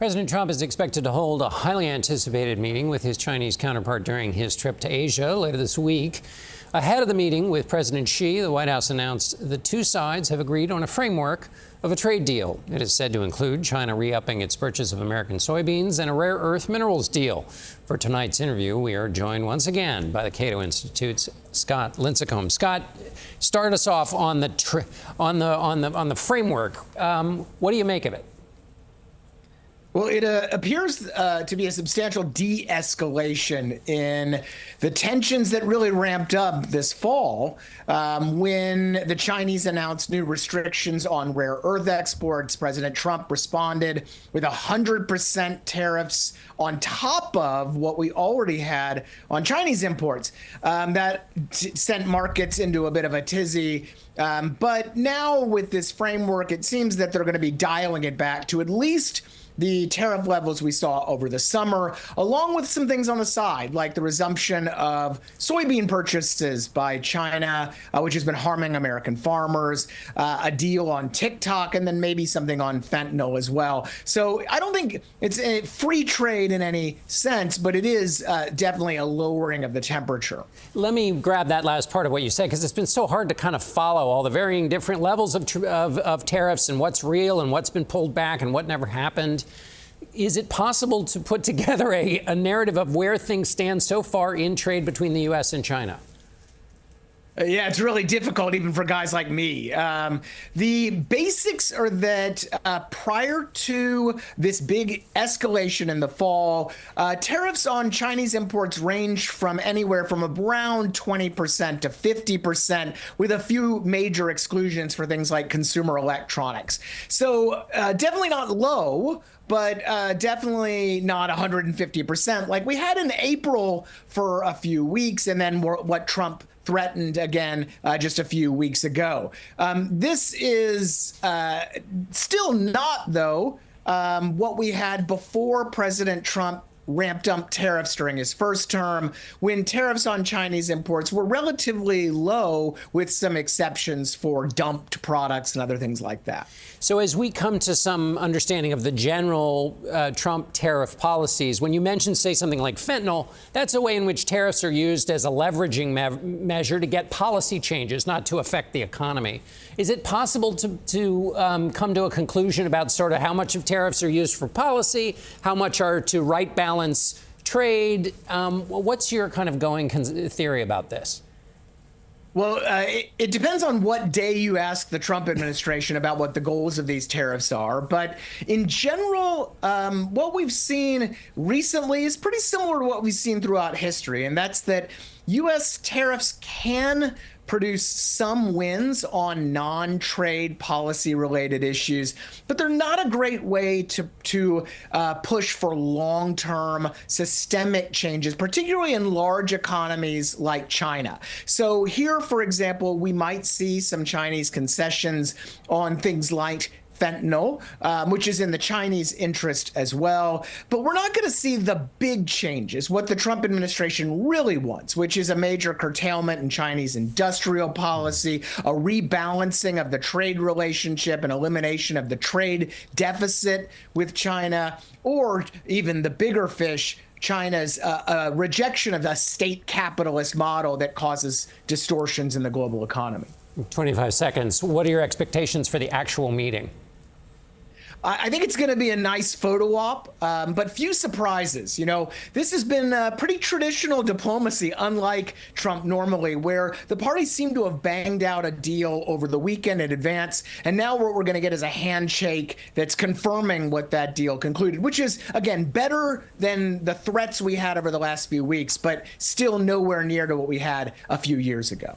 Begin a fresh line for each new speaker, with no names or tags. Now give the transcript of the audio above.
President Trump is expected to hold a highly anticipated meeting with his Chinese counterpart during his trip to Asia later this week. Ahead of the meeting with President Xi, the White House announced the two sides have agreed on a framework of a trade deal. It is said to include China re-upping its purchase of American soybeans and a rare earth minerals deal. For tonight's interview, we are joined once again by the Cato Institute's Scott Lincicome. Scott, start us off on the framework. What do you make of it?
Well, it appears to be a substantial de-escalation in the tensions that really ramped up this fall when the Chinese announced new restrictions on rare earth exports. President Trump responded with 100% tariffs on top of what we already had on Chinese imports. That sent markets into a bit of a tizzy. But now with this framework, it seems that they're going to be dialing it back to at least the tariff levels we saw over the summer, along with some things on the side, like the resumption of soybean purchases by China, which has been harming American farmers, a deal on TikTok, and then maybe something on fentanyl as well. So I don't think it's a free trade in any sense, but it is definitely a lowering of the temperature.
Let me grab that last part of what you said, because it's been so hard to kind of follow all the varying different levels of tariffs and what's real and what's been pulled back and what never happened. Is it possible to put together a narrative of where things stand so far in trade between the U.S. and China?
Yeah, it's really difficult even for guys like me. The basics are that prior to this big escalation in the fall, tariffs on Chinese imports ranged from anywhere from around 20% to 50%, with a few major exclusions for things like consumer electronics. So definitely not low, but definitely not 150% like we had in April for a few weeks, and then what Trump threatened again just a few weeks ago. This is still not, though, what we had before President Trump ramped up tariffs during his first term, when tariffs on Chinese imports were relatively low, with some exceptions for dumped products and other things like that.
So as we come to some understanding of the general Trump tariff policies, when you mention, say, something like fentanyl, that's a way in which tariffs are used as a leveraging measure to get policy changes, not to affect the economy. Is it possible to come to a conclusion about sort of how much of tariffs are used for policy, how much are to right balance trade? What's your kind of going theory about this?
Well, it depends on what day you ask the Trump administration about what the goals of these tariffs are. But in general, what we've seen recently is pretty similar to what we've seen throughout history. And that's that U.S. tariffs can produce some wins on non-trade policy related issues, but they're not a great way to push for long-term systemic changes, particularly in large economies like China. So here, for example, we might see some Chinese concessions on things like fentanyl, which is in the Chinese interest as well. But we're not going to see the big changes, what the Trump administration really wants, which is a major curtailment in Chinese industrial policy, a rebalancing of the trade relationship, and elimination of the trade deficit with China, or even the bigger fish, China's rejection of a state capitalist model that causes distortions in the global economy.
25 seconds. What are your expectations for the actual meeting?
I think it's going to be a nice photo op, but few surprises. You know, this has been pretty traditional diplomacy, unlike Trump normally, where the parties seem to have banged out a deal over the weekend in advance. And now what we're going to get is a handshake that's confirming what that deal concluded, which is, again, better than the threats we had over the last few weeks, but still nowhere near to what we had a few years ago.